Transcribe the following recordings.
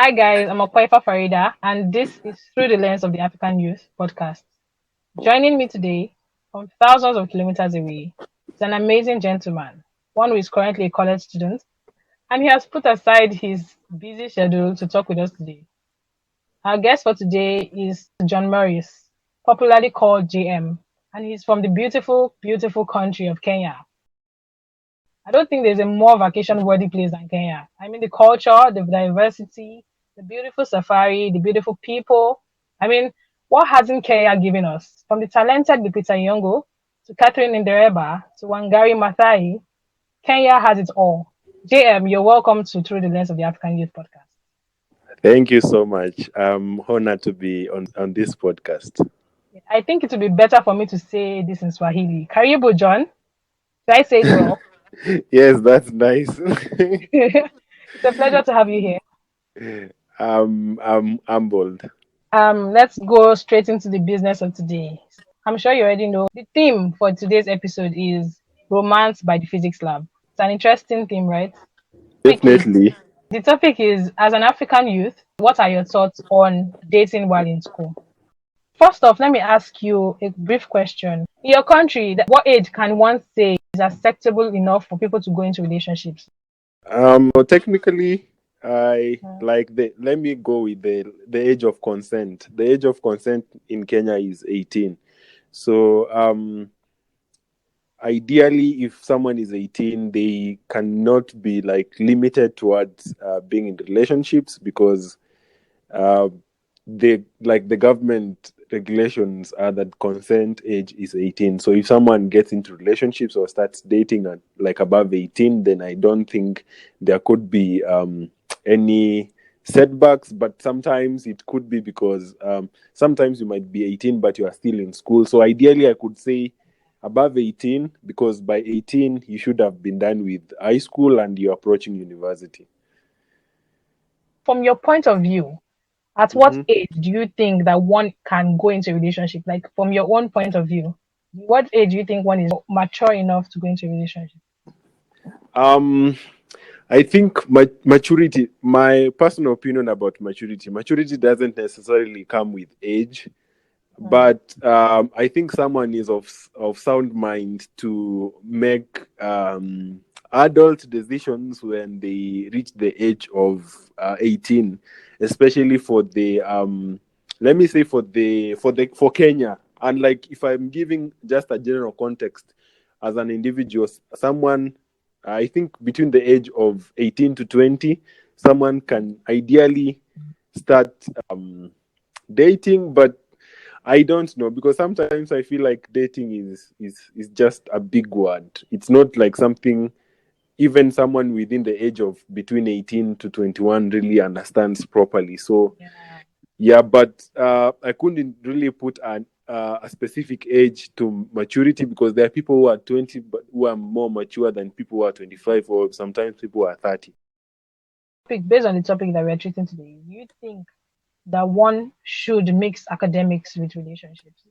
Hi guys, I'm Okwaifa Farida, and this is Through the Lens of the African Youth podcast. Joining me today from thousands of kilometers away is an amazing gentleman, one who is currently a college student, and he has put aside his busy schedule to talk with us today. Our guest for today is John Moris, popularly called JM, and he's from the beautiful, beautiful country of Kenya. I don't think there's a more vacation worthy place than Kenya. I mean, the culture, the diversity, the beautiful safari, the beautiful people. I mean, what hasn't Kenya given us? From the talented Lupita Nyong'o to Catherine Ndereba to Wangari Maathai, Kenya has it all. JM, you're welcome to Through the Lens of the African Youth podcast. Thank you so much. I'm honored to be on this podcast. I think it would be better for me to say this in Swahili. Karibu, John. Did I say it well? Yes, that's nice. It's a pleasure to have you here. I'm humbled. Let's go straight into the business of today. I'm sure you already know the theme for today's episode is romance by the physics lab. It's an interesting theme, right? Definitely. The topic is, as an African youth, what are your thoughts on dating while in school? First off, let me ask you a brief question. In your country, what age can one say is acceptable enough for people to go into relationships? Technically, I like the. Let me go with the age of consent. The age of consent in Kenya is 18. So, ideally, if someone is 18, they cannot be like limited towards being in relationships because the government regulations are that consent age is 18. So if someone gets into relationships or starts dating at like above 18, then I don't think there could be any setbacks. But sometimes it could be because sometimes you might be 18 but you are still in school. So ideally I could say above 18, because by 18 you should have been done with high school and you're approaching university. From your point of view, at what age do you think that one can go into a relationship? Like from your own point of view, what age do you think one is mature enough to go into a relationship? I think maturity, my personal opinion about maturity doesn't necessarily come with age, but I think someone is of sound mind to make adult decisions when they reach the age of 18, especially for the let me say for Kenya. And like, if I'm giving just a general context, as an individual, someone, I think between the age of 18 to 20, someone can ideally start dating. But I don't know, because sometimes I feel like dating is just a big word. It's not like something even someone within the age of between 18 to 21 really understands properly. So yeah, but I couldn't really put a specific age to maturity, because there are people who are 20 but who are more mature than people who are 25, or sometimes people who are 30. Based on the topic that we're treating today, do you think that one should mix academics with relationships?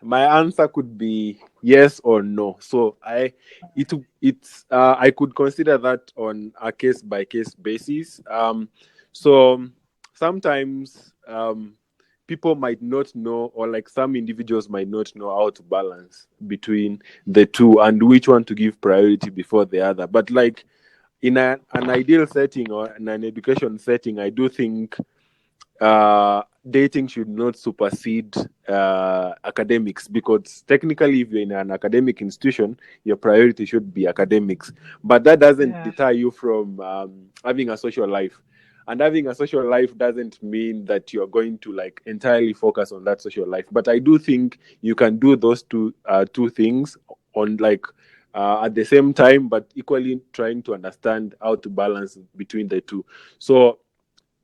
My answer could be yes or no. So I could consider that on a case by case basis. So sometimes people might not know, or like some individuals might not know how to balance between the two and which one to give priority before the other. But like in an ideal setting or in an education setting, I do think dating should not supersede academics, because technically if you're in an academic institution, your priority should be academics, but that doesn't deter you from having a social life. And having a social life doesn't mean that you're going to like entirely focus on that social life, but I do think you can do those two things on like at the same time, but equally trying to understand how to balance between the two. So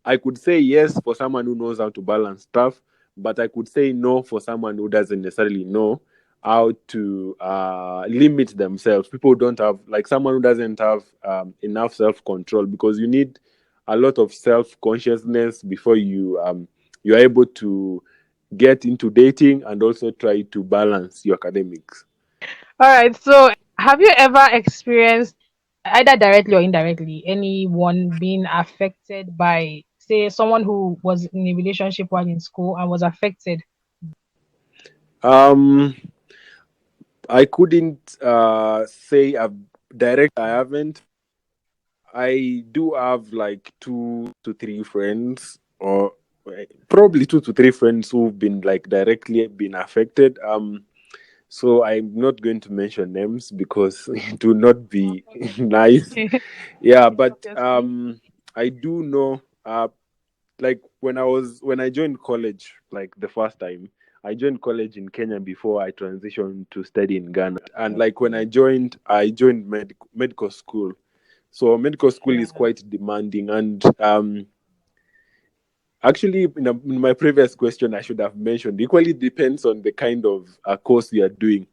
I could say yes for someone who knows how to balance stuff, but I could say no for someone who doesn't necessarily know how to limit themselves. People don't have, like someone who doesn't have enough self-control, because you need a lot of self-consciousness before you're able to get into dating and also try to balance your academics. All right. So, have you ever experienced either directly or indirectly, anyone being affected by, say, someone who was in a relationship while in school and was affected. Um, I couldn't say I've direct. I haven't. I do have like 2 to 3 friends, or probably 2 to 3 friends who've been like directly been affected. So I'm not going to mention names because it will not be nice. Yeah, Yes, but obviously. I do know. Like when I joined college, like the first time I joined college in Kenya before I transitioned to study in Ghana. And like when Okay. I joined medical school. So medical school is Yeah. quite demanding, and actually, in my previous question, I should have mentioned equally depends on the kind of course you are doing.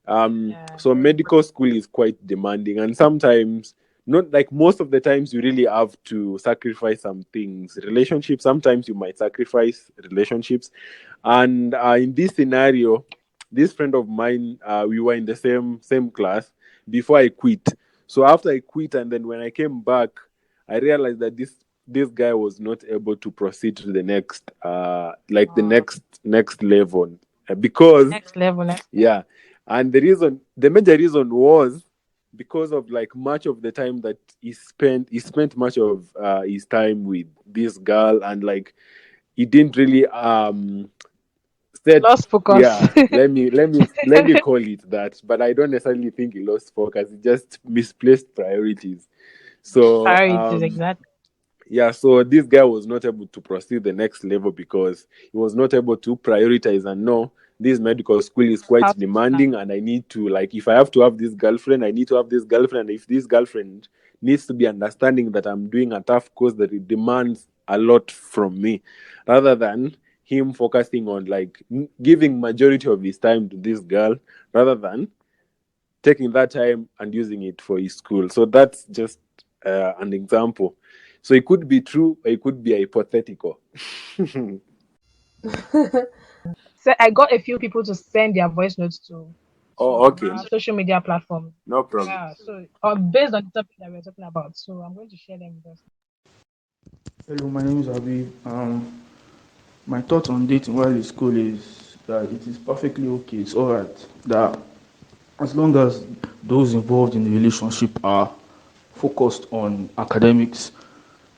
Yeah. So medical school is quite demanding, and sometimes, not like most of the times, you really have to sacrifice some things. Relationships, sometimes you might sacrifice relationships, and in this scenario, this friend of mine, we were in the same class before I quit. So after I quit, and then when I came back, I realized that this guy was not able to proceed to the next like the Uh, next level, because next level, next level. yeah. And the major reason was because of like much of the time that he spent much of his time with this girl, and like he didn't really set. Lost focus. Yeah, let me call it that, but I don't necessarily think he lost focus. He just misplaced priorities. So Priorities, exactly. yeah, so this guy was not able to proceed the next level because he was not able to prioritize and know this medical school is How quite to balance. demanding, and I need to, like, if I have to have this girlfriend, I need to have this girlfriend. If this girlfriend needs to be understanding that I'm doing a tough course that it demands a lot from me, rather than him focusing on like giving majority of his time to this girl, rather than taking that time and using it for his school. So that's just an example. So it could be true, or it could be hypothetical. So I got a few people to send their voice notes Oh, to okay. our social media platform. No problem. Yeah, so based on the topic that we're talking about, so I'm going to share them with us. Hello, my name is Abi. My thought on dating while in school is that it is perfectly okay. It's alright. That as long as those involved in the relationship are focused on academics,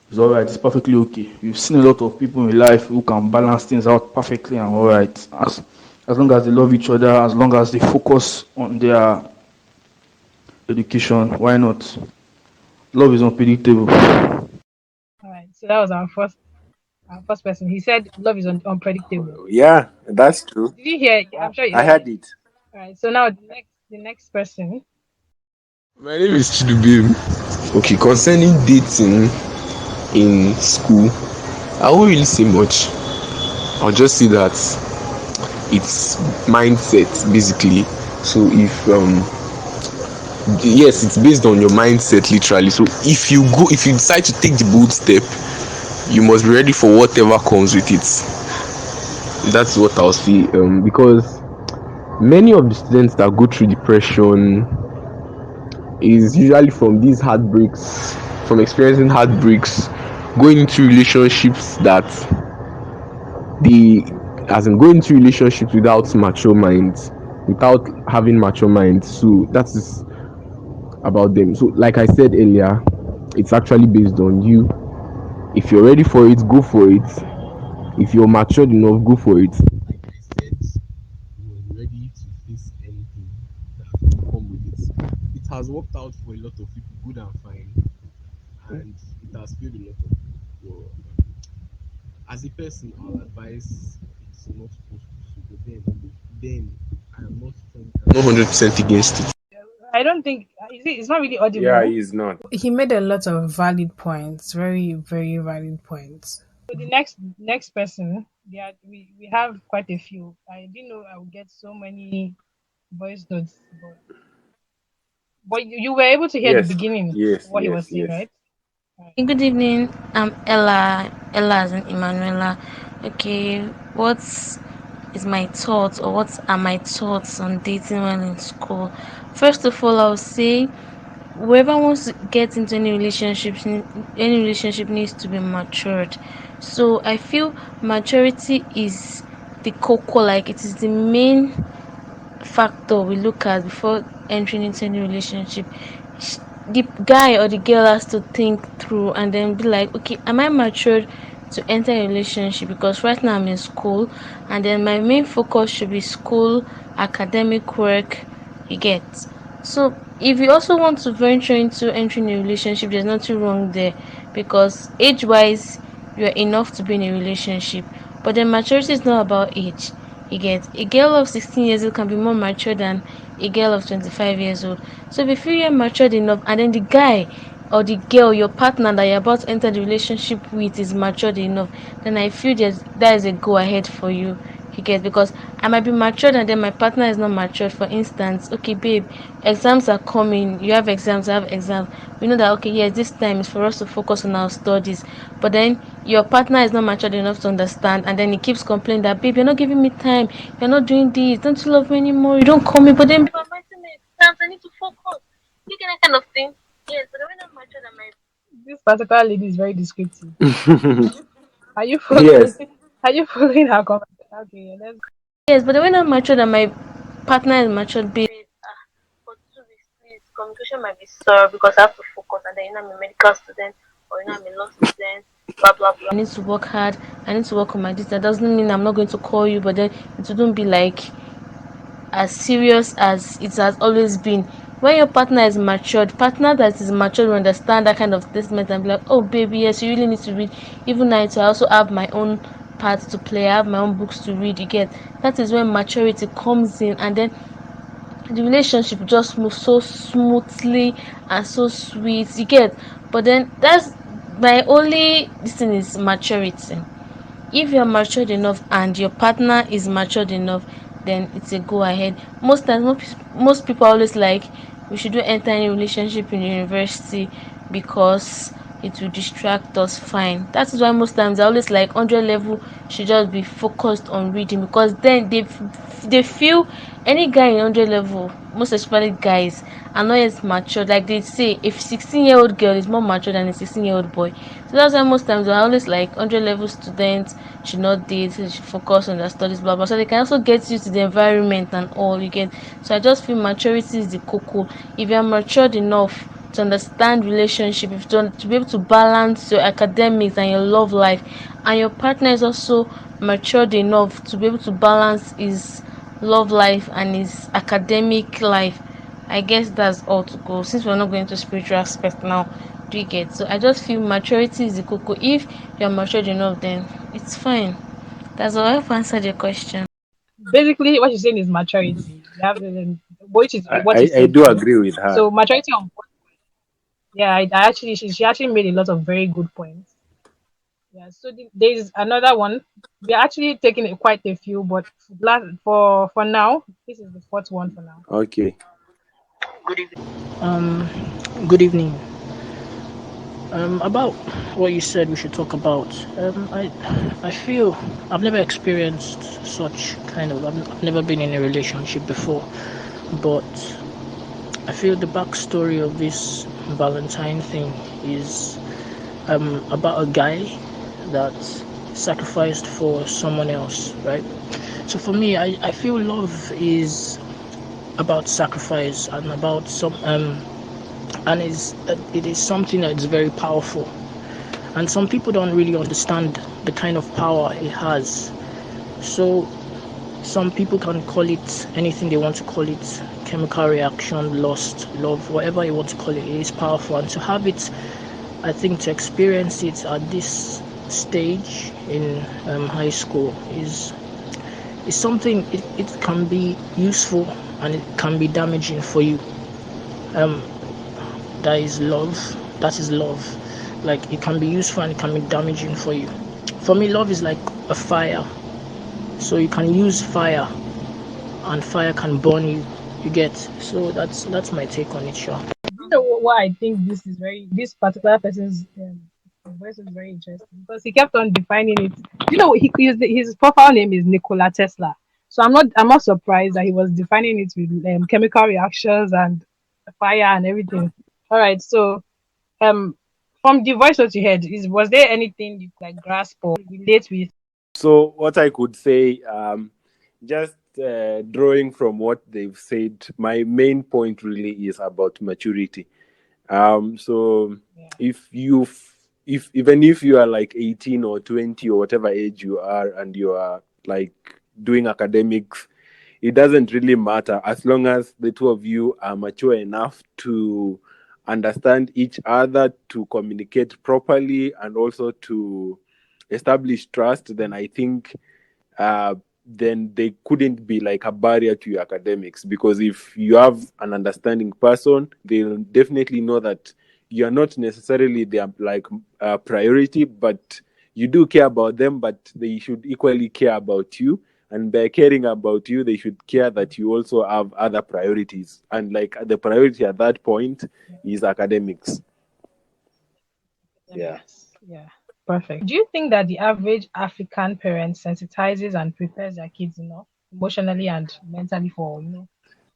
it's alright. It's perfectly okay. We've seen a lot of people in life who can balance things out perfectly and alright. As long as they love each other, as long as they focus on their education, why not? Love is unpredictable. All right, so that was our first person. He said love is unpredictable. Yeah, that's true. Did you hear? I'm sure you I heard had it. it. All right, so now the next person. My name is Chidubim. Okay, concerning dating in school, I won't really say much. I'll just say that it's mindset basically. So yes, it's based on your mindset literally. So if you decide to take the bold step, you must be ready for whatever comes with it. That's what I'll say. Because many of the students that go through depression is usually from these heartbreaks, from experiencing heartbreaks, going into relationships that they, as in going into relationships without mature minds, without having mature minds. So that is about them. So, like I said earlier, it's actually based on you. If you're ready for it, go for it. If you're matured enough, go for it. Like I said, you were ready to face anything that will come with it. It has worked out for a lot of people, good and fine, and it has failed a lot of people. As a person, I'll advise it's not supposed to, but then I am not 100% against it. I don't think it's not really Yeah, audible. he's not. He made a lot of valid points, very, very valid points. So the next person, yeah, we have quite a few. I didn't know I would get so many voice notes, but you were able to hear the Yes, beginning yes, what he yes, was saying, yes. right? Right. Good evening. I'm Ella. Ella as in Emanuela. Okay, what is my thoughts or what are my thoughts on dating while in school? First of all, I'll say whoever wants to get into any relationship needs to be matured. So I feel maturity is the cocoa, like it is the main factor we look at before entering into any relationship. The guy or the girl has to think through and then be like, okay, am I matured to enter a relationship? Because right now I'm in school, and then my main focus should be school, academic work, you get. So if you also want to venture into entering a relationship, there's nothing wrong there, because age wise you are enough to be in a relationship. But then maturity is not about age. You get, a girl of 16 years old can be more mature than a girl of 25 years old. So if you feel you're matured enough, and then the guy or the girl, your partner that you're about to enter the relationship with, is matured enough, then I feel that is a go ahead for you. You get, because I might be matured and then my partner is not matured. For instance, okay, babe, exams are coming. You have exams, I have exams. We know that, okay, yes, this time is for us to focus on our studies. But then your partner is not matured enough to understand, and then he keeps complaining that, babe, you're not giving me time, you're not doing this, don't you love me anymore, you don't call me. But then, babe, I'm writing my exams, I need to focus. You get that kind of thing. Yes, but when I'm matured and my This particular lady is very descriptive. Are you following? Yes. Are you following her comment? Okay, let's. yes, but when I'm matured and my partner is matured, babe, for 2 weeks, please, communication might be sore because I have to focus, and then I'm a medical student, or I'm a law student, blah blah blah. I need to work hard. I need to work on my this. That doesn't mean I'm not going to call you, but then it wouldn't be like as serious as it has always been. When your partner is matured, partner that is matured will understand that kind of statement and be like, oh baby, yes, you really need to read. Even I too, I also have my own part to play, I have my own books to read. You get, that is when maturity comes in, and then the relationship just moves so smoothly and so sweet. You get, but then that's my only this thing is maturity. If you're matured enough and your partner is matured enough, then it's a go ahead. Most times, most people always like, we should do enter any relationship in university because it will distract us. Fine, that is why most times I always like 100 level should just be focused on reading, because then they feel any guy in 100 level, most especially guys, are not yet matured. Like they say, if 16-year-old girl is more mature than a 16-year-old boy. So that's why most times I always like 100 level students should not date, should focus on their studies, blah blah. So they can also get used to the environment and all, you get. So I just feel maturity is the cocoa. If you are matured enough to understand relationship, if to be able to balance your academics and your love life, and your partner is also matured enough to be able to balance his love life and his academic life, I guess that's all to go. Since we're not going to spiritual aspect now, do you get? So I just feel maturity is the cocoa. If you're matured enough, then it's fine. That's all. I've answered your question. Basically, what she's saying is maturity. You have which is what I said do true. agree with her. So maturity on yeah, I actually she actually made a lot of very good points. Yeah, so there's another one. We're actually taking quite a few, but for now, this is the fourth one for now. Okay. Um, Good evening. About what you said we should talk about. I feel I've never experienced such kind of. I've never been in a relationship before, but I feel the backstory of this Valentine thing is about a guy that sacrificed for someone else, right? So for me, I feel love is about sacrifice and about some and is it is something that is very powerful, and some people don't really understand the kind of power it has. So some people can call it anything they want to call it: chemical reaction, lust, love, whatever you want to call it. It is powerful, and to have it, I think, to experience it at this stage in high school is something. It can be useful and it can be damaging for you. um that is love. That is love. Like, it can be useful and it can be damaging for you. For me, love is like a fire. So you can use fire and fire can burn you. You get. So that's my take on it, sure. You know why I think this particular person's voice is very interesting because he kept on defining it. You know, his profile name is Nikola Tesla. So I'm not surprised that he was defining it with chemical reactions and fire and everything. All right. So, from the voice that you heard, was there anything you could like grasp or relate with? So what I could say, just drawing from what they've said, my main point really is about maturity. So Yeah. if even if you are like 18 or 20 or whatever age you are, and you are like doing academics, it doesn't really matter as long as the two of you are mature enough to understand each other, to communicate properly, and also to establish trust. Then I think uh, then they couldn't be like a barrier to your academics, because if you have an understanding person, they'll definitely know that you're not necessarily their like priority, but you do care about them, but they should equally care about you. And by caring about you, they should care that you also have other priorities, and like the priority at that point is academics. Yeah. Academics. Yeah. Perfect. Do you think that the average African parent sensitizes and prepares their kids enough emotionally and mentally for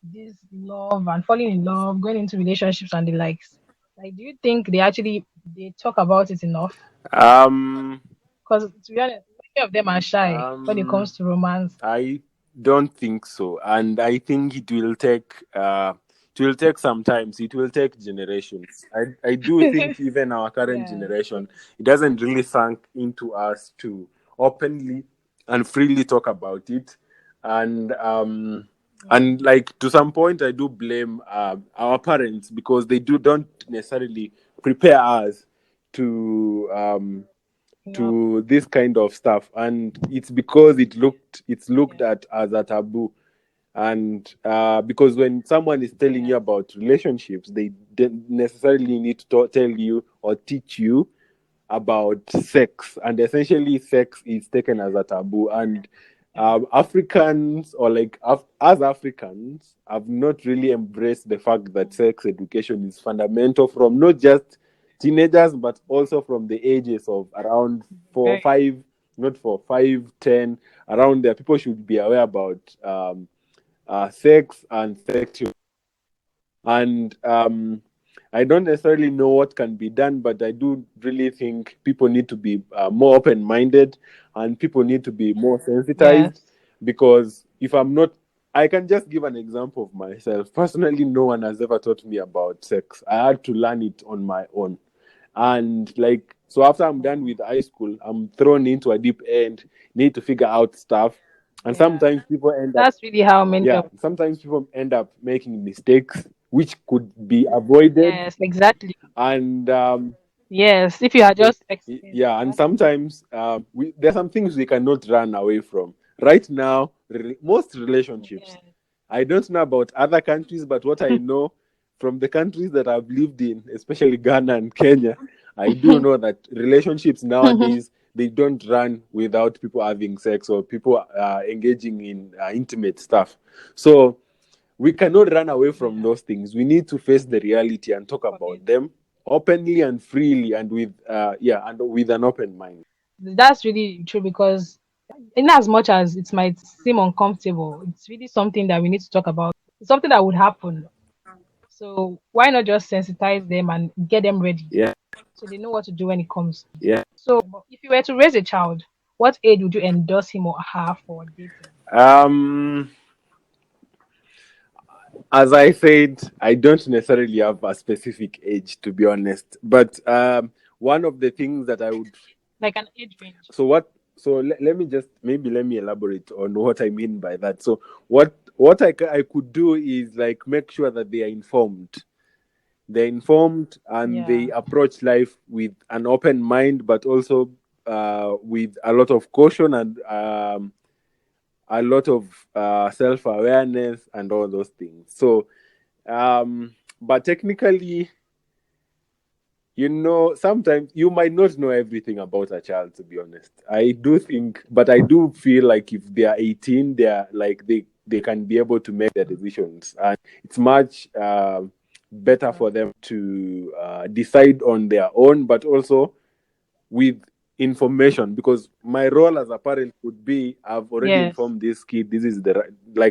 this love and falling in love, going into relationships and the likes? Like, do you think they talk about it enough? um Because to be honest, many of them are shy when it um comes to romance. I don't think so, and I think it will take some times. It will take generations. I do think even our current Yes. generation, it doesn't really sink into us to openly and freely talk about it, and Yeah. like to some point, I do blame our parents, because they don't necessarily prepare us to No. to this kind of stuff, and it's because it's looked Yeah. at as a taboo. And because when someone is telling you Yes. about relationships, they don't necessarily need to tell you or teach you about sex, and essentially sex is taken as a taboo. And Africans, or like as Africans, have not really embraced the fact that sex education is fundamental, from not just teenagers but also from the ages of around four, Very. five, not for 5, 10, around there. People should be aware about sex and sexual. And I don't necessarily know what can be done, but I do really think people need to be more open minded, and people need to be more sensitized. Yes. Because if I'm not, I can just give an example of myself. Personally, no one has ever taught me about sex. I had to learn it on my own. And like, so after I'm done with high school, I'm thrown into a deep end, need to figure out stuff. And Yeah. sometimes people end up, That's really how many yeah, of sometimes people end up making mistakes which could be avoided. yes, exactly. And Yes. If you had just experienced yeah, and that. sometimes there are some things we cannot run away from. Right now, most relationships, Yes. I don't know about other countries, but what I know from the countries that I've lived in, especially Ghana and Kenya, I do know that relationships nowadays, they don't run without people having sex or people engaging in intimate stuff. So we cannot run away from Yeah. those things. We need to face the reality and talk Forget. about them openly and freely, and with and with an open mind. That's really true because in as much as it might seem uncomfortable, it's really something that we need to talk about. It's something that would happen. So why not just sensitize them and get them ready Yeah, so they know what to do when it comes. yeah. So if you were to raise a child, what age would you endorse him or her for dating? Um, as I said, I don't necessarily have a specific age, to be honest. But one of the things that I would, Like an age range. so what, so let me just, maybe let me elaborate on what I mean by that. So what I could do is like make sure that they are informed. They're informed and they Yeah. approach life with an open mind, but also with a lot of caution, and a lot of self-awareness and all those things. So but technically, sometimes you might not know everything about a child, to be honest. I do think, but I do feel like if they are 18, they are like they can be able to make their decisions, and it's much better for them to decide on their own, but also with information, because my role as a parent would be, I've already Yes. informed this kid, this is the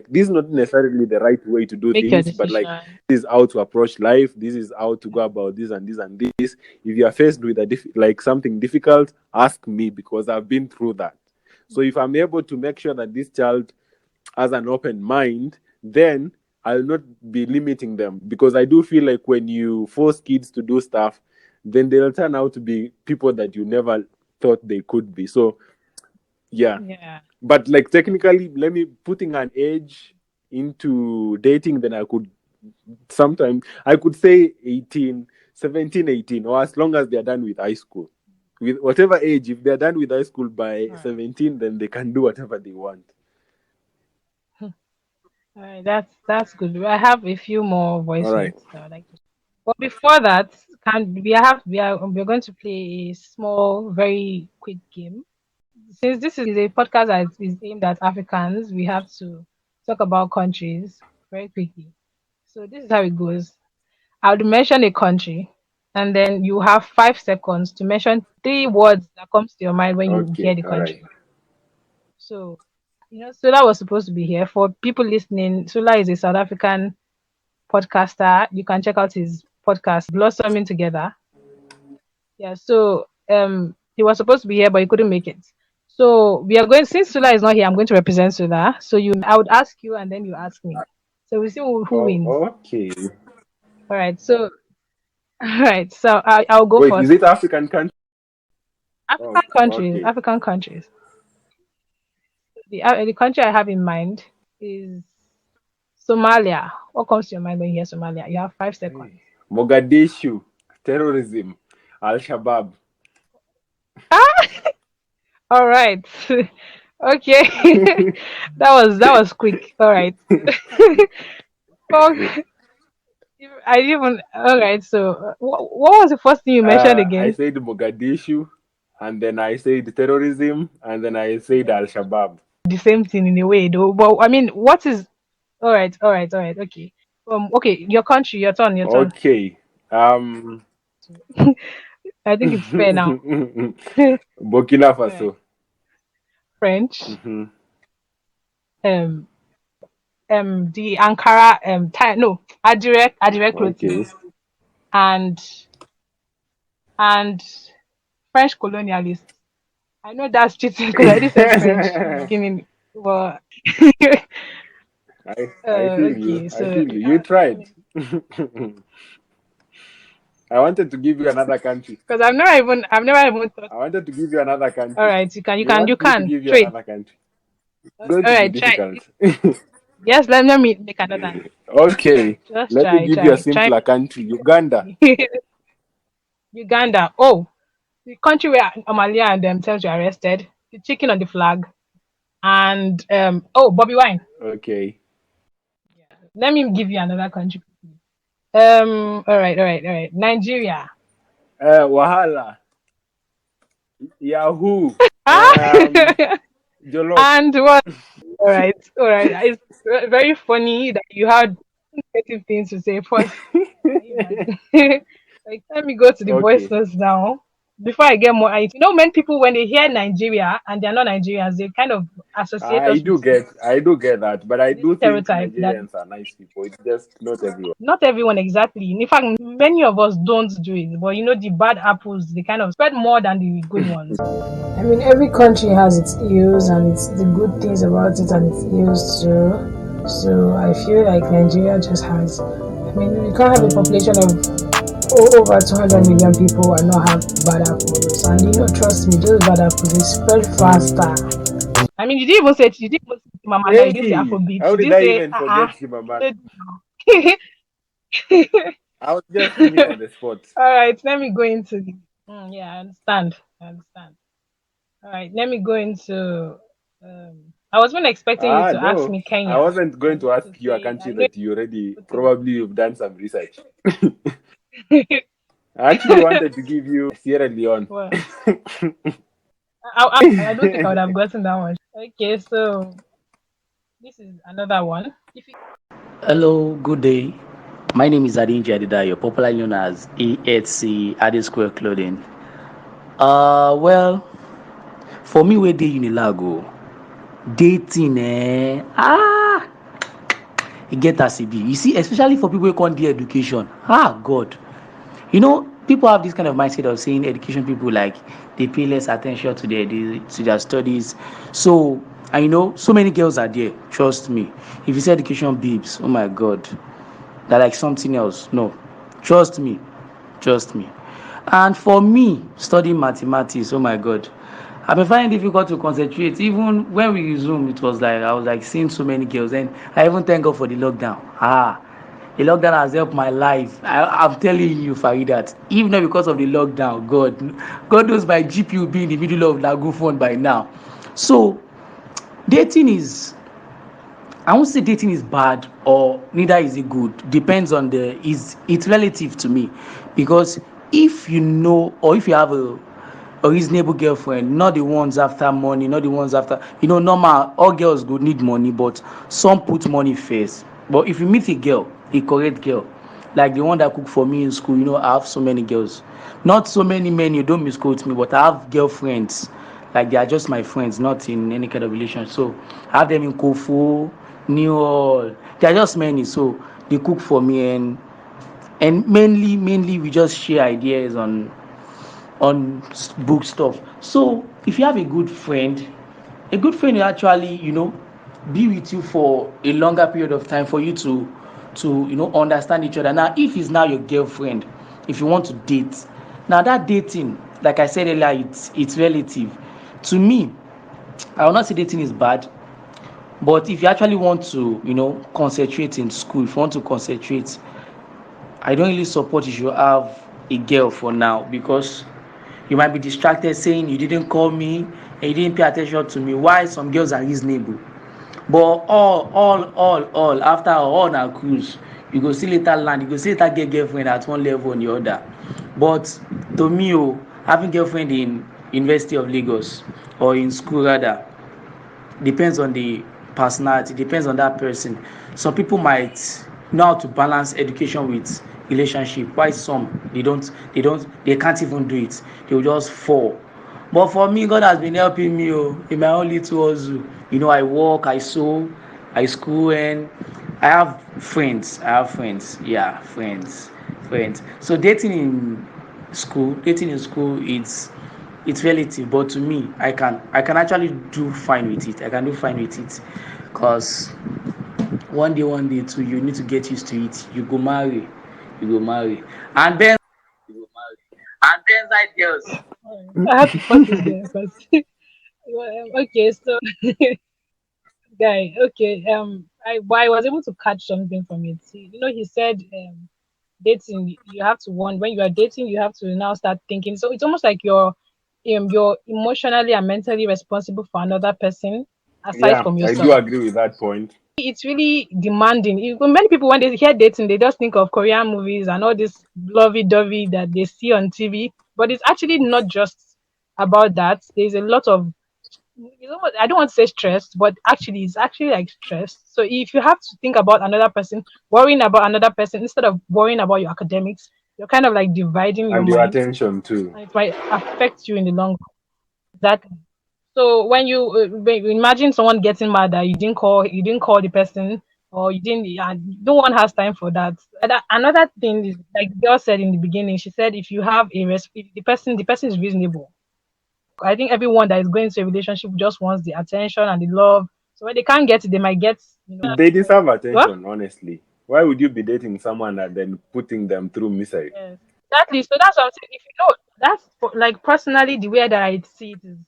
this is not necessarily the right way to do Make your things, but like decision. this is how to approach life, this is how to go about this and this and this. If you are faced with something difficult, ask me, because I've been through that. So if I'm able to make sure that this child has an open mind, then I'll not be limiting them, because I do feel like when you force kids to do stuff, then they'll turn out to be people that you never thought they could be. So yeah. But like technically, let me putting an age into dating, then I could say 18, 17, 18, or as long as they're done with high school. With whatever age, if they're done with high school by 17, then they can do whatever they want. All right, that's good. I have a few more voice All right. notes that I'd like to. But before that, we're going to play a small, very quick game. Since this is a podcast that is aimed at Africans, we have to talk about countries very quickly. So this is how it goes. I'll mention a country, and then you have 5 seconds to mention 3 words that comes to your mind when you hear Okay. the All right. country. So, Sola was supposed to be here. For people listening, Sola is a South African podcaster. You can check out his podcast, Blossoming Together. Yeah, so he was supposed to be here, but he couldn't make it. So we are going, since Sola is not here, I'm going to represent Sola. So I would ask you, and then you ask me. So we see who wins. Okay. All right. So all right. So I'll go Wait, is first. it African country? African countries. Okay. African countries. The country I have in mind is Somalia. What comes to your mind when you hear Somalia? You have 5 seconds. Mogadishu, terrorism, Al Shabaab. All right. Okay. that was quick. All right. Oh, I didn't even. All right. So, what was the first thing you mentioned I again? said Mogadishu, and then I said terrorism, and then I said Al Shabaab. The same thing in a way, though. But I mean, what is? All right. All right. All right. Okay. Okay. Your country. Your turn. Your turn. Okay. I think it's fair now. Burkina All right. Faso. French. Mm-hmm. The Ankara Adire clothing, Okay. and French colonialists. I know that's cheating because I did say French in the beginning, but I feel you. okay. I So feel you. You tried. I wanted to give you another country. because I've never even thought. I wanted to give you another country. All right, you You want me to can give you trade. another country? It's All going to be right, try. difficult. Yes, let me make another. Okay. Just Let me give you a try. simpler country. Uganda. Uganda. Oh, the country where Amalia and themselves were arrested. The chicken on the flag. And Bobby Wine. Okay. Let me give you another country. All right. Nigeria. Wahala. Yahoo. Jollof. And what? All right. It's very funny that you had negative things to say first. Like, let me go to the voice notes now. Before I get more, when people, when they hear Nigeria and they're not Nigerians, they kind of associate us with I do get that, but I this do think stereotype that Nigerians are nice people. It's just not everyone. not everyone exactly. In fact, many of us don't do it. But the bad apples, they kind of spread more than the good ones. I mean, every country has its ills and it's the good things about it and its ills too. So I feel like Nigeria just has. I mean, we can't have a population of over 200 million people and not have bad apples. And trust me, those bad apples they spread faster. I mean, you didn't even say Mama, you didn't say Afrobeat. How did I even forget Mama? I was just thinking on the spot. All right, let me go into the. Yeah, I understand. All right, let me go into. I wasn't expecting you to ask me Kenya. I wasn't going to ask you a country that you already probably you've done some research. I actually wanted to give you Sierra Leone. Well, I don't think I would have gotten that one. Okay, so this is another one. Hello, good day. My name is Adinji Adidayo, popularly known as EHC Adi Square Clothing. Well, For me, where dey Unilag, dating, e get as e be. You see, especially for people who can't do education. God. People have this kind of mindset of saying education people like they pay less attention to their studies. So, and so many girls are there. Trust me. If you say education babes, oh my God, they're like something else. No, trust me. And for me, studying mathematics, oh my God, I've been finding it difficult to concentrate. Even when we resumed, it was like I was like seeing so many girls, and I even thank God for the lockdown. The lockdown has helped my life. I'm telling you, Faridat, if not because of the lockdown, God knows my GP will be in the middle of Lagoon Fund by now. So, dating is, I won't say dating is bad or neither is it good. Depends on it's relative to me. Because if you know or if you have a reasonable girlfriend, not the ones after money, not the ones after, normal, all girls go need money, but some put money first. But if you meet a correct girl, like the one that cook for me in school, I have so many girls. Not so many men, you don't misquote me, but I have girlfriends. Like they are just my friends, not in any kind of relation. So I have them in Kofu, New Hall. They are just many. So they cook for me and mainly we just share ideas on book stuff. So if you have a good friend will actually, be with you for a longer period of time for you to understand each other. Now, if it's now your girlfriend, if you want to date, now that dating, like I said earlier, it's relative. To me, I will not say dating is bad, but if you actually want to, concentrate in school, if you want to concentrate, I don't really support you should have a girl for now because you might be distracted saying you didn't call me and you didn't pay attention to me. Why some girls are reasonable, but all after all na cruise, you go see later land, you go see later get girlfriend at one level or the other. But to me, having girlfriend in University of Lagos or in school rather, depends on the personality, depends on that person. Some people might know how to balance education with relationship, while some they can't even do it. They will just fall. But for me, God has been helping me in my own little hustle. I work, I sew, I school, and I have friends. Yeah, friends. So dating in school, it's relative, but to me, I can actually do fine with it. I can do fine with it, cause one day too, you need to get used to it. You go marry, and then side girls. I have to pause it there because okay, so guy, okay, I was able to catch something from it. He said dating you have to want when you are dating you have to now start thinking. So it's almost like you're emotionally and mentally responsible for another person aside Yeah, from I do yourself. agree with that point. It's really demanding. Many people when they hear dating, they just think of Korean movies and all this lovey-dovey that they see on TV. But it's actually not just about that. There's a lot of I don't want to say stress, but actually it's actually like stress. So if you have to think about another person, worrying about another person instead of worrying about your academics, you're kind of like dividing your And your mind, attention too. and it might affect you in the long run. Exactly. So when you imagine someone getting mad that you didn't call the person, or you didn't, and no one has time for that. Another thing is like the girl said in the beginning. She said if you have if the person is reasonable. I think everyone that is going into a relationship just wants the attention and the love. So when they can't get it, they might get They deserve what? attention, honestly. Why would you be dating someone and then putting them through misery? Yes. Exactly. So that's what I'm saying. If you know that's like personally the way that I see it is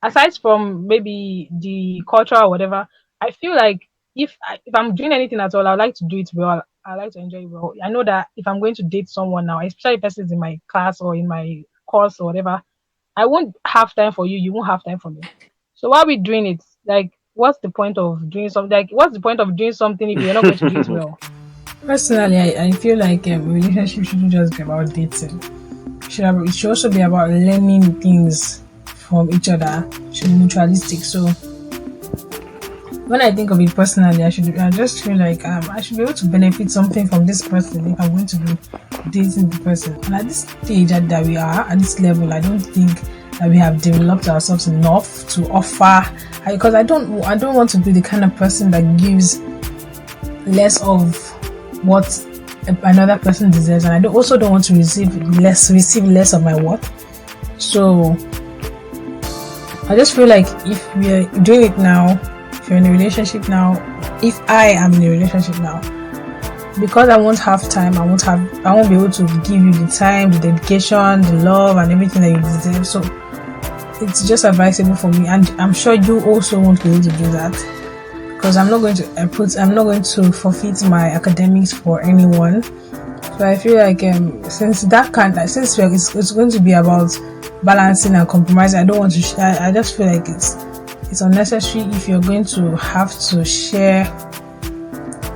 aside from maybe the culture or whatever, I feel like if I'm doing anything at all, I like to do it well. I like to enjoy it well. I know that if I'm going to date someone now, especially if person is in my class or in my course or whatever, I won't have time for you. You won't have time for me. So why are we doing it? Like, what's the point of doing something? Like, what's the point of doing something if you're not going to do it well? Personally, I feel like a relationship shouldn't just be about dating. It should also be about learning things from each other. It should be mutualistic. So when I think of it personally, I just feel like I should be able to benefit something from this person if I'm going to be dating the person. And at this stage that we are at this level, I don't think that we have developed ourselves enough to offer. Because I don't want to be the kind of person that gives less of what another person deserves, and I also don't want to receive less of my worth. So I just feel like if we're doing it now, if you're in a relationship now, if I am in a relationship now, because I won't have time, I won't be able to give you the time, the dedication, the love, and everything that you deserve. So it's just advisable for me, and I'm sure you also won't be able to do that, because I'm not going to forfeit my academics for anyone. So I feel like since it's going to be about balancing and compromising, I don't want to. I just feel like it's unnecessary if you're going to have to share,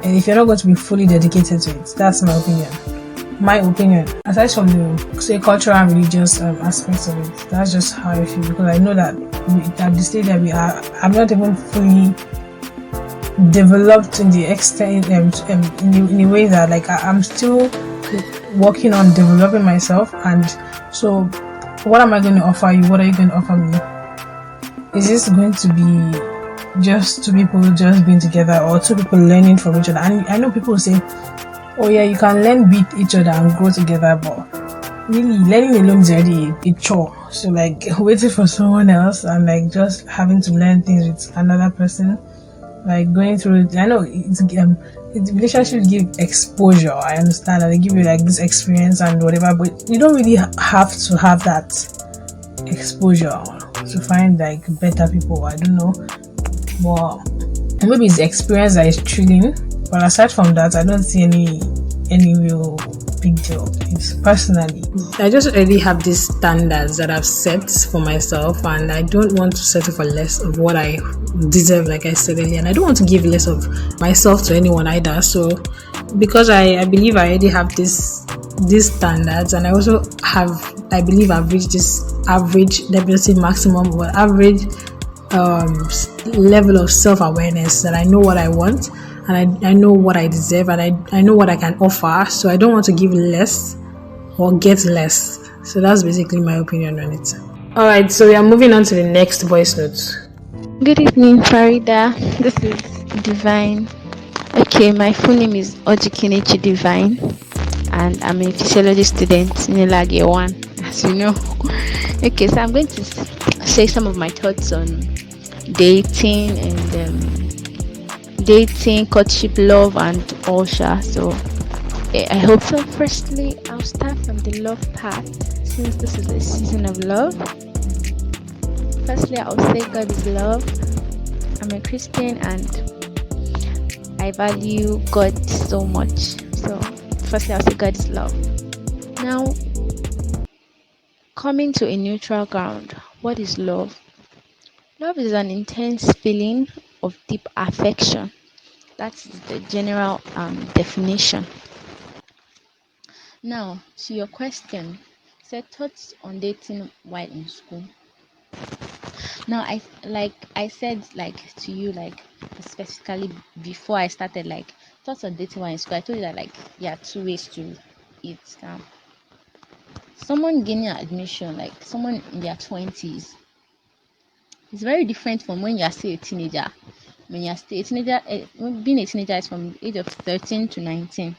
and if you're not going to be fully dedicated to it. That's my opinion. Aside from the cultural and religious aspects of it, that's just how I feel, because I know that at the stage that we are, I'm not even fully developed in the extent in a way that I'm still working on developing myself. And so what am I going to offer you? What are you going to offer me? Is this going to be just two people just being together, or two people learning from each other? And I know people say, oh yeah, you can learn with each other and grow together, but really learning alone is already a chore. So waiting for someone else and just having to learn things with another person, going through it. I know relationships give exposure. I understand that they give you this experience and whatever, but you don't really have to have that exposure to find better people. I don't know, but maybe it's the experience that is thrilling. But aside from that, I don't see any real big deal. It's personally, I just already have these standards that I've set for myself, and I don't want to settle for less of what I deserve, like I said earlier, and I don't want to give less of myself to anyone either. So because I believe I already have these standards, and I also I believe I've reached this average, definitely maximum or average level of self-awareness, that I know what I want, and I know what I deserve, and I know what I can offer. So I don't want to give less or get less. So that's basically my opinion on it. All right, so we are moving on to the next voice note. Good evening, Farida. This is Divine. Okay, my full name is Ojikinichi Divine, and I'm a physiology student in Ilage 1, as you know. Okay, so I'm going to say some of my thoughts on dating and dating, courtship, love, and all that. So I hope so. Firstly, I'll start from the love part, since this is a season of love. Firstly, I'll say God is love. I'm a Christian and I value God so much. So firstly, I'll say God is love. Now, coming to a neutral ground, what is love? Love is an intense feeling of deep affection. That's the general definition. Now, to your question, said thoughts on dating while in school. Now, I said to you specifically before I started thoughts on dating while in school. I told you that two ways to it. Someone gaining admission, someone in their 20s, it's very different from when you are still a teenager. When you are still a teenager, being a teenager is from the age of 13 to 19.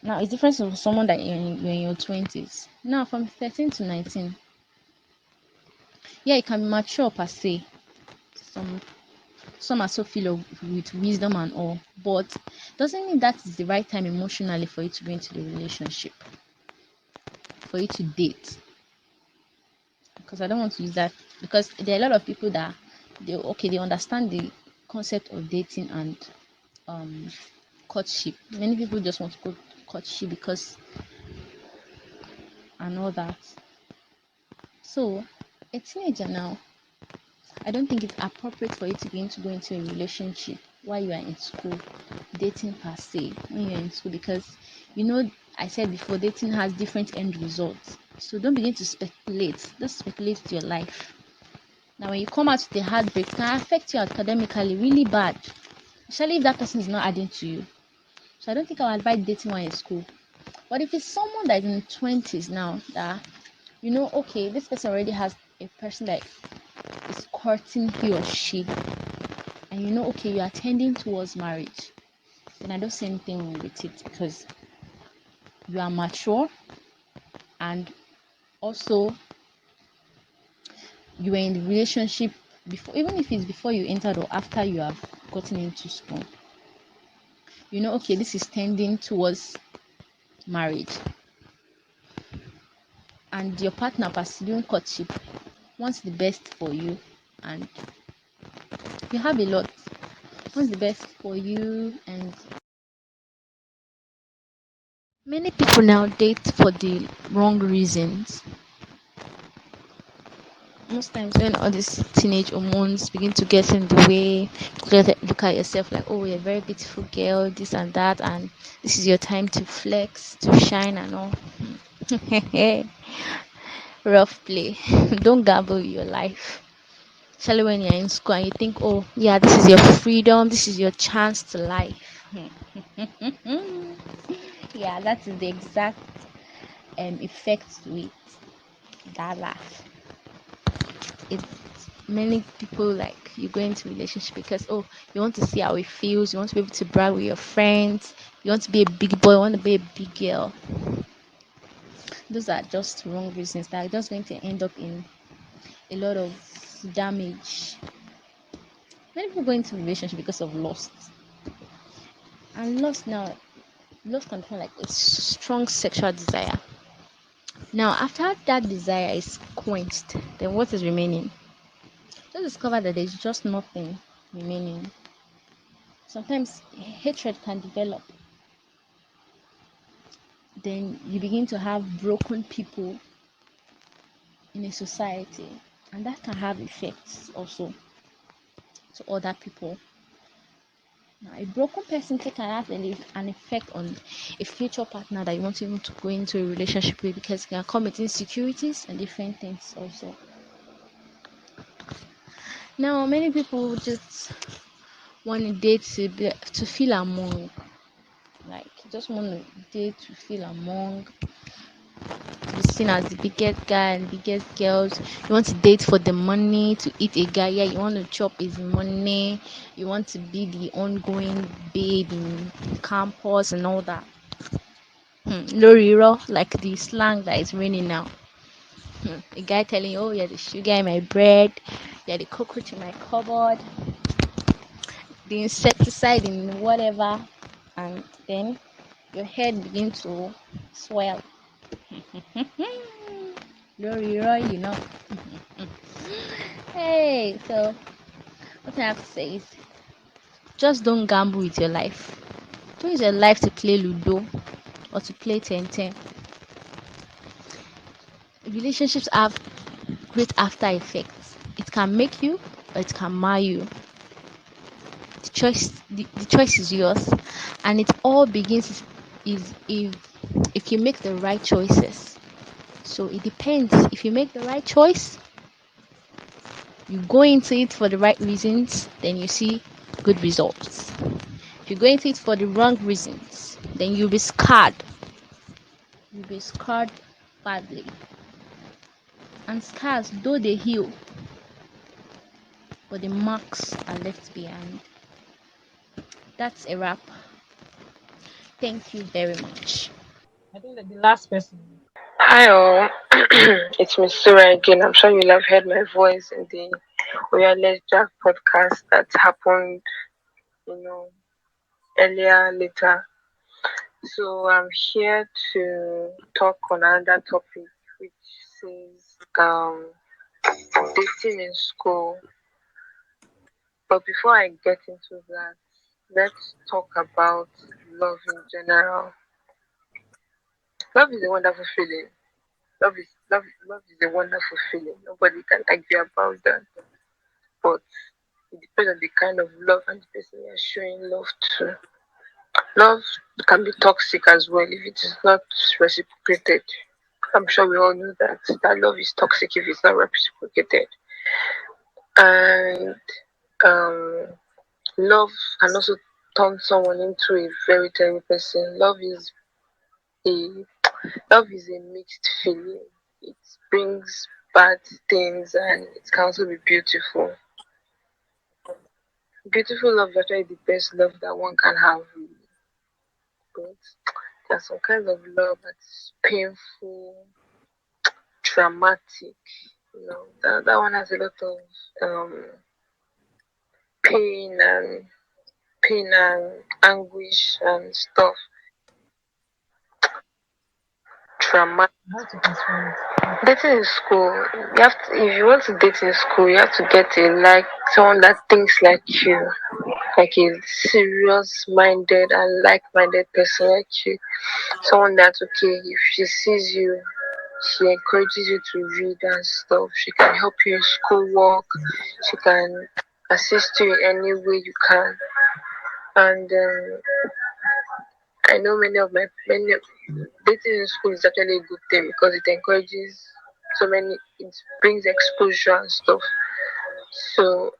Now, it's different from someone that you're in your 20s. Now, from 13 to 19, yeah, it can be mature per se. Some are so filled with wisdom and all, but doesn't mean that is the right time emotionally for you to go into the relationship, for you to date. Because I don't want to use that, because there are a lot of people that they understand the concept of dating and courtship. Many people just want to go courtship because and all that. So a teenager now, I don't think it's appropriate for you to go into a relationship while you are in school, dating per se, when you're in school, because I said before, dating has different end results. So don't begin to speculate. Don't speculate your life. Now, when you come out with the heartbreak, it can affect you academically really bad, especially if that person is not adding to you. So I don't think I'll advise dating while in school. But if it's someone that is in the 20s now, that Okay, this person already has a person that is courting he or she, and okay, you are tending towards marriage, then I don't see anything wrong with it because you are mature, and also you were in the relationship before, even if it's before you entered or after you have gotten into school. Okay, this is tending towards marriage, and your partner pursuing courtship wants the best for you, and you have a lot, wants the best for you. And many people now date for the wrong reasons. Most times when all these teenage hormones begin to get in the way, look at yourself like, oh, you're a very beautiful girl, this and that, and this is your time to flex, to shine and all. Rough play. Don't gamble with your life, especially when you're in school and you think, oh yeah, this is your freedom, this is your chance to life. Yeah, that is the exact effect with that laugh. It's many people, like, you go into relationship because, oh, you want to see how it feels, you want to be able to brag with your friends, you want to be a big boy, you want to be a big girl. Those are just wrong reasons that are just going to end up in a lot of damage. Many people go into relationship because of lust, and lust can become like a strong sexual desire. Now after that desire is quenched, then what is remaining? Just discover that there's just nothing remaining. Sometimes hatred can develop. Then you begin to have broken people in a society, and that can have effects also to other people. Now, a broken person can have an effect on a future partner that you want even to go into a relationship with, because it can come with insecurities and different things also. Now, many people just want to date to feel among, like, just want to date to feel among, to be seen as the biggest guy and biggest girls. You want to date for the money, to eat a guy. Yeah, you want to chop his money. You want to be the ongoing babe in campus and all that. Loriro, like the slang that is raining now. A guy telling you, oh, you're the sugar in my bread, you're the cockroach in my cupboard, the insecticide in whatever, and then your head begin to swell. Loriro. Hey, so what I have to say is, just don't gamble with your life. Don't use your life to play Ludo or to play 10-10. Relationships have great after effects. It can make you or it can mar you. The choice is yours, and it all begins is if you make the right choices. So it depends. If you make the right choice, you go into it for the right reasons, then you see good results. If you go into it for the wrong reasons, then you'll be scarred. You'll be scarred badly. And scars, though they heal, but the marks are left behind. That's a wrap. Thank you very much. I think that the last person. Hi all, it's Miss Sura again. I'm sure you'll have heard my voice in the Wireless Jack podcast that happened, earlier, later. So I'm here to talk on another topic, which says dating in school. But before I get into that, let's talk about love in general. Love is a wonderful feeling. Love is a wonderful feeling. Nobody can argue about that. But it depends on the kind of love and the person you're showing love to. Love can be toxic as well if it is not reciprocated. I'm sure we all know that love is toxic if it's not reciprocated. And um, love can also turn someone into a very terrible person. A Love is a mixed feeling. it brings bad things, and it can also be beautiful. Beautiful love is actually the best love that one can have, really. But there's some kinds of love that's painful, dramatic. That one has a lot of um, pain and anguish and stuff. Traumatic. How to persuade it? Dating in school, if you want to date in school, you have to get someone that thinks like you, like a serious minded and like minded person like you. Someone that's okay. If she sees you, she encourages you to read and stuff. She can help you in schoolwork. She can assist you in any way you can. And I know many dating in school is actually a good thing because it encourages it brings exposure and stuff. So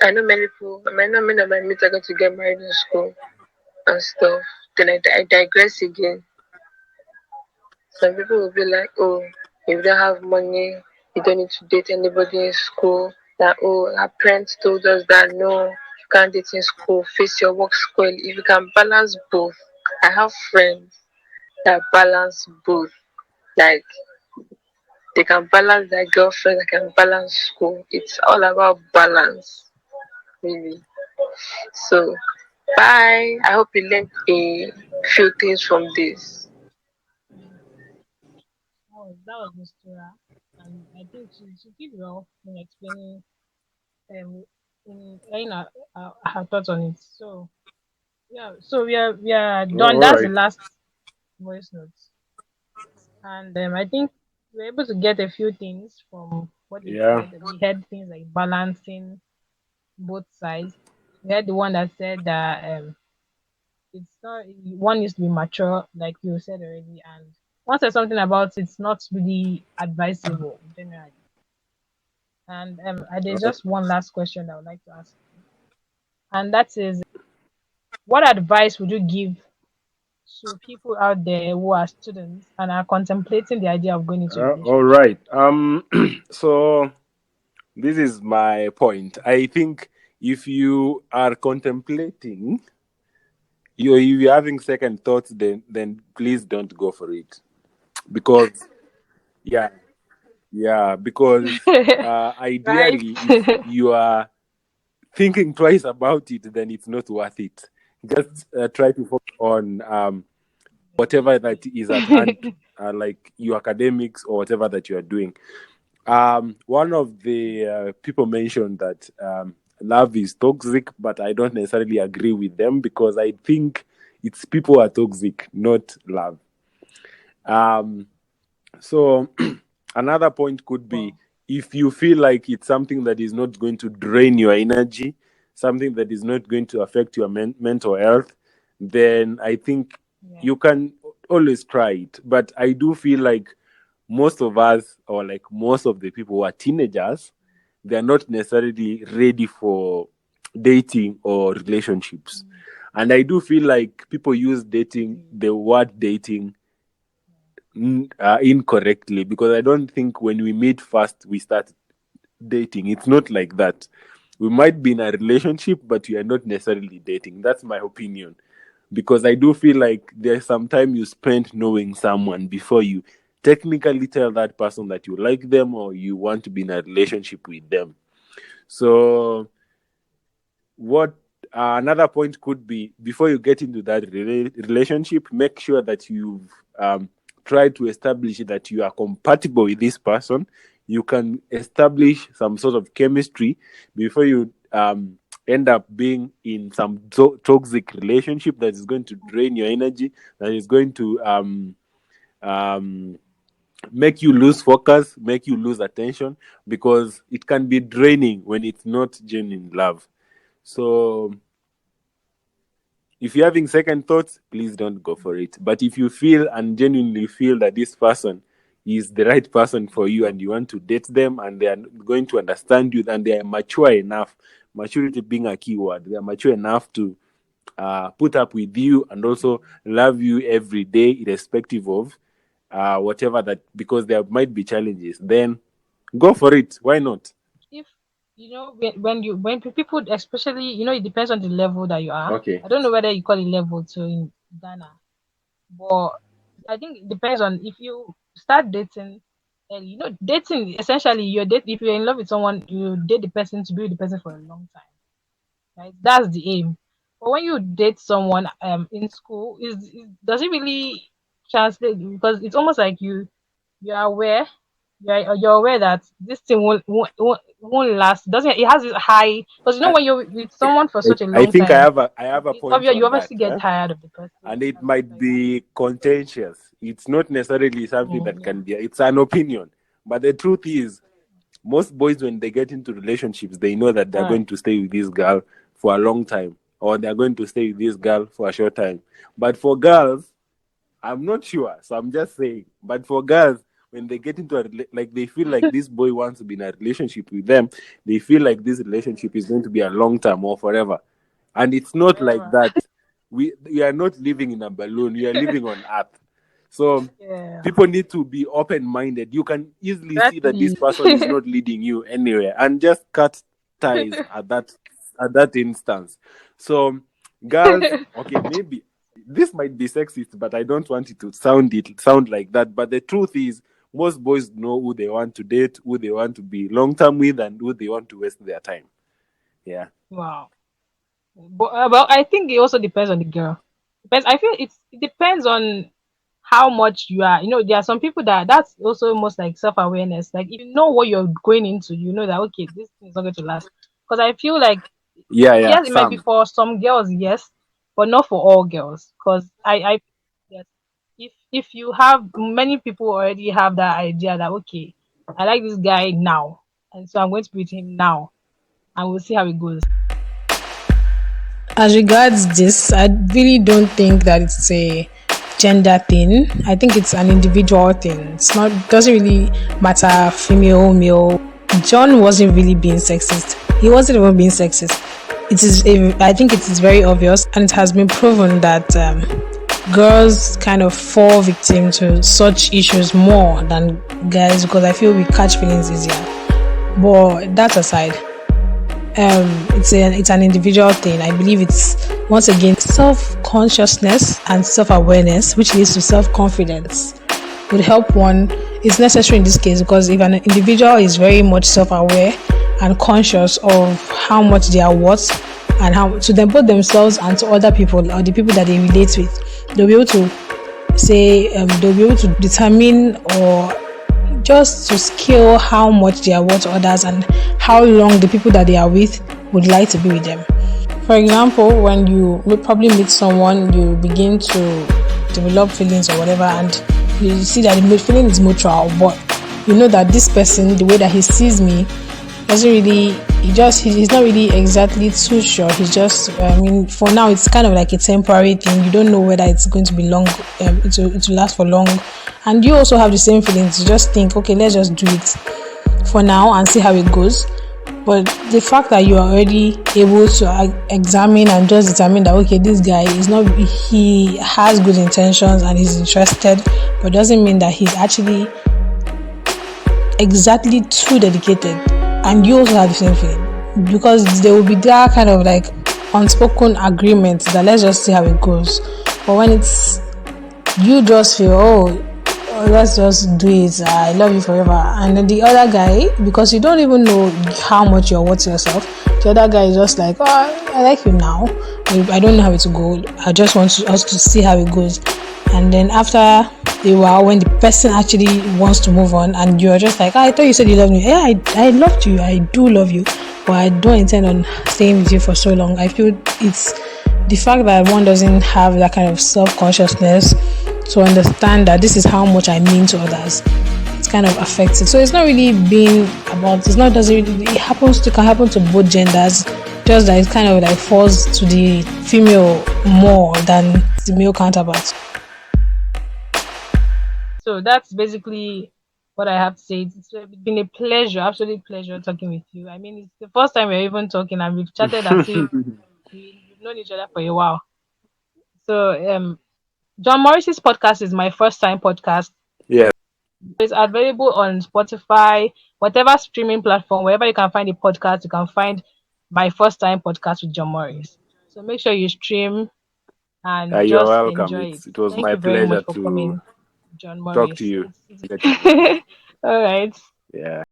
I know many of my mates are going to get married in school and stuff. Then I digress again. Some people will be like, oh, if you don't have money, you don't need to date anybody in school. That, oh, our parents told us that no, you can't date in school, face your work squarely. If you can balance both, I have friends that balance both. Like, they can balance their girlfriend, they can balance school. It's all about balance, really. So, bye. I hope you learned a few things from this. That was Mistura, and I think she did well in explaining um in laying her thoughts on it. So yeah, so we are done. All That's the right. last voice notes, and I think we were able to get a few things from what they Yeah. said. We heard things like balancing both sides. We had the one that said that it's not one needs to be mature, like you said already, and one said something about it's not really advisable generally. And there's Oh, just one last question I would like to ask you, and that is, what advice would you give to people out there who are students and are contemplating the idea of going into a all relationship? right. So this is my point. I think if you are contemplating, you're having second thoughts, then please don't go for it, because yeah, because Right? ideally, if you are thinking twice about it, then it's not worth it. Just try to focus on whatever that is at hand, like your academics or whatever that you are doing. One of the people mentioned that love is toxic, but I don't necessarily agree with them, because I think it's people who are toxic, not love. Um, so another point could be, Wow. if you feel like it's something that is not going to drain your energy, something that is not going to affect your mental health, then I think Yeah. you can always try it. But I do feel like most of us, or like most of the people who are teenagers, they're not necessarily ready for dating or relationships. And I do feel like people use dating, the word dating, incorrectly, because I don't think when we meet first we start dating. It's not like that. We might be in a relationship, but we are not necessarily dating. That's my opinion. Because I do feel like there's some time you spend knowing someone before you technically tell that person that you like them or you want to be in a relationship with them. So what another point could be, before you get into that relationship, make sure that you've tried to establish that you are compatible with this person. You can establish some sort of chemistry before you end up being in some toxic relationship that is going to drain your energy, that is going to um, make you lose focus, make you lose attention, because it can be draining when it's not genuine love. So if you're having second thoughts, please don't go for it. But if you feel and genuinely feel that this person is the right person for you and you want to date them and they are going to understand you and they are mature enough, maturity being a key word, they are mature enough to put up with you and also love you every day, irrespective of whatever that, because there might be challenges, then go for it. Why not? If when people, especially, it depends on the level that you are. Okay. I don't know whether you call it level to in Ghana, but I think it depends on if you start dating early. Dating essentially, if you're in love with someone, you date the person to be with the person for a long time, right? That's the aim. But when you date someone in school, does it really translate? Because it's almost like you're aware, you're aware that this thing won't last. Doesn't it has this high? Because when you're with someone for such a I long think time, I have a it's point obvious you on that, obviously get tired of the person and it and stuff might like that. be contentious. It's not necessarily something that Yeah. can be. It's an opinion, but the truth is, most boys, when they get into relationships, they know that All they're right. going to stay with this girl for a long time, or they're going to stay with this girl for a short time. But for girls, I'm not sure, so I'm just saying. But for girls, when they get into like, they feel like this boy wants to be in a relationship with them, they feel like this relationship is going to be a long term or forever, and it's not like Forever. that. We are not living in a balloon. We are living on Earth, so Yeah. people need to be open minded. You can easily see that this Exactly. person is not leading you anywhere, and just cut ties at that instance. So, girls, okay, maybe this might be sexist, but I don't want it to sound like that. But the truth is, most boys know who they want to date, who they want to be long term with, and who they want to waste their time. Yeah. Wow. But I think it also depends on the girl. Depends. I feel it depends on how much you are. There are some people that's also almost like self awareness. Like if you know what you're going into, you know that okay, this thing is not going to last. Because I feel like Yeah, yeah, yes, it might be Sam. for some girls, yes, but not for all girls. Because I yes, if you have many people already have that idea that okay, I like this guy now, and so I'm going to be with him now, and we'll see how it goes. As regards this, I really don't think that it's a gender thing. I think it's an individual thing. It's not doesn't really matter female, male. John wasn't really being sexist. He wasn't even being sexist. I think it is very obvious, and it has been proven that girls kind of fall victim to such issues more than guys because I feel we catch feelings easier. But that aside, it's an individual thing. I believe it's once again self-consciousness and self-awareness, which leads to self-confidence. Would help one. It's necessary in this case because if an individual is very much self-aware and conscious of how much they are worth and how to them both themselves and to other people or the people that they relate with, they'll be able to they'll be able to determine or just to scale how much they are worth to others and how long the people that they are with would like to be with them. For example, when you will probably meet someone, you begin to develop feelings or whatever, and you see that the feeling is mutual, but you know that this person, the way that he sees me, doesn't really. He's not really exactly too sure. He's just. For now, it's kind of like a temporary thing. You don't know whether it's going to be long. It will last for long, and you also have the same feelings. You just think, okay, let's just do it for now and see how it goes. But the fact that you are already able to examine and just determine that okay, this guy is not, he has good intentions and he's interested, but doesn't mean that he's actually exactly too dedicated, and you also have the same feeling because there will be that kind of like unspoken agreement that let's just see how it goes. But when it's you just feel let's just do it, I love you forever, and then the other guy, because you don't even know how much you're worth to yourself, the other guy is just like, oh, I like you now, I don't know how it will go, I just want us to see how it goes. And then after a while, when the person actually wants to move on and you're just like, I thought you said you loved me. Yeah, I loved you, I do love you, but I don't intend on staying with you for so long. I feel it's the fact that one doesn't have that kind of self-consciousness to understand that this is how much I mean to others. It's kind of affected. So it's not really being about, it's not, doesn't really, it can happen to both genders, just that it kind of like falls to the female more than the male counterpart. So that's basically what I have to say. It's been a pleasure, absolute pleasure talking with you. I mean, it's the first time we're even talking and we've chatted as if we've known each other for a while. So, John Morris's podcast is my first time podcast. It's available on Spotify, whatever streaming platform, wherever you can find a podcast, you can find My First Time Podcast with John Morris. So make sure you stream and You're just welcome. enjoy it. It was Thank my you very much pleasure for to coming, John talk to Morris. you. All right. Yeah.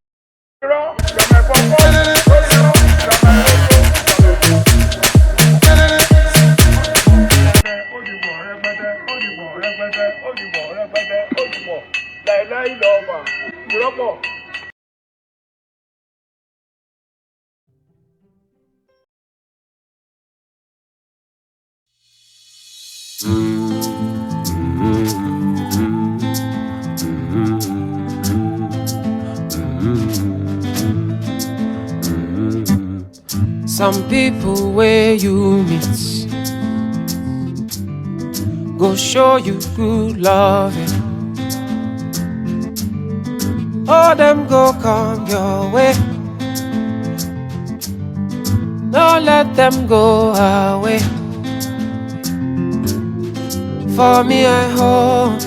Some people where you meet go show you good loving. All them go come your way. Don't let them go away. For me I hold,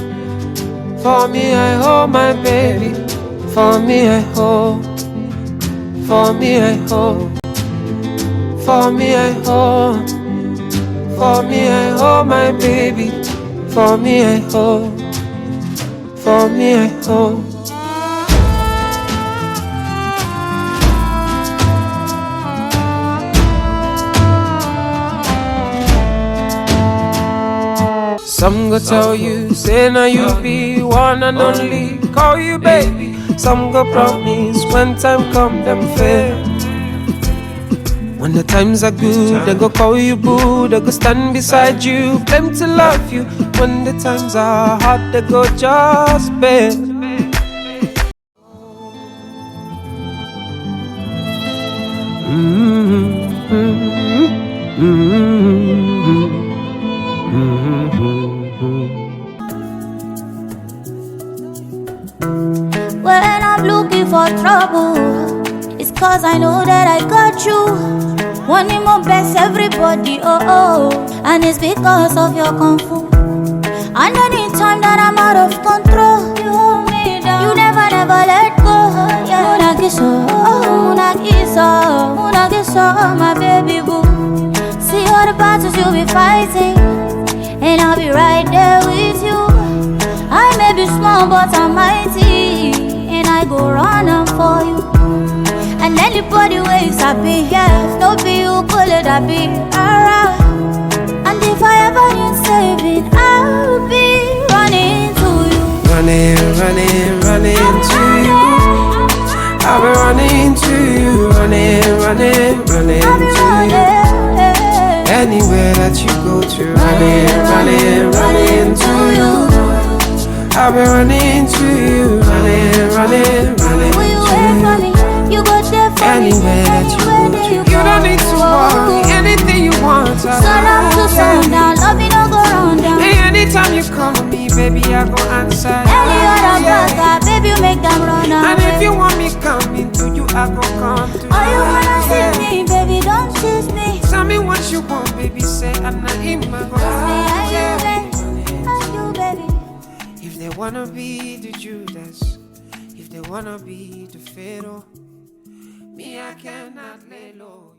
for me I hold my baby. For me I hold, for me I hold. For me I hold, for me I hold my baby. For me I hold, for me I hold. Some go tell you, say now you be one and only, call you baby. Some go promise when time come them fail. When the times are good, they go call you boo, they go stand beside you, claim to love you. When the times are hard, they go just bail. When I'm looking for trouble, it's cause I know that I got you. Wanting my best, everybody, oh oh. And it's because of your kung fu. And anytime that I'm out of control, you hold me down. You never let go. Yeah. Munagiso, my baby boo. See all the battles you'll be fighting, and I'll be right there with you. I may be small but I'm mighty, and I go running for you. And anybody waves I be here, no be you pull it, I be alright. And if I ever need saving, I'll be running to you. Running to you. I'll be running to you. Running to you. Anywhere that you go to, running to you. I'll be running to you. Running Will you wait for me? You go there for anywhere that you go to. You don't need to worry, anything you want. Sun up to sundown, love you no go round down. Anytime you call me, baby, I go answer. Any other brother, baby, you make them run away. And if you want me coming to you, I go come to you. Oh, you wanna see me, baby, don't tease me. Tell me what you want, baby, say I'm not in my Just say are you, baby? If they wanna be the Judas, if they wanna be the Pharaoh, me I cannot lay low.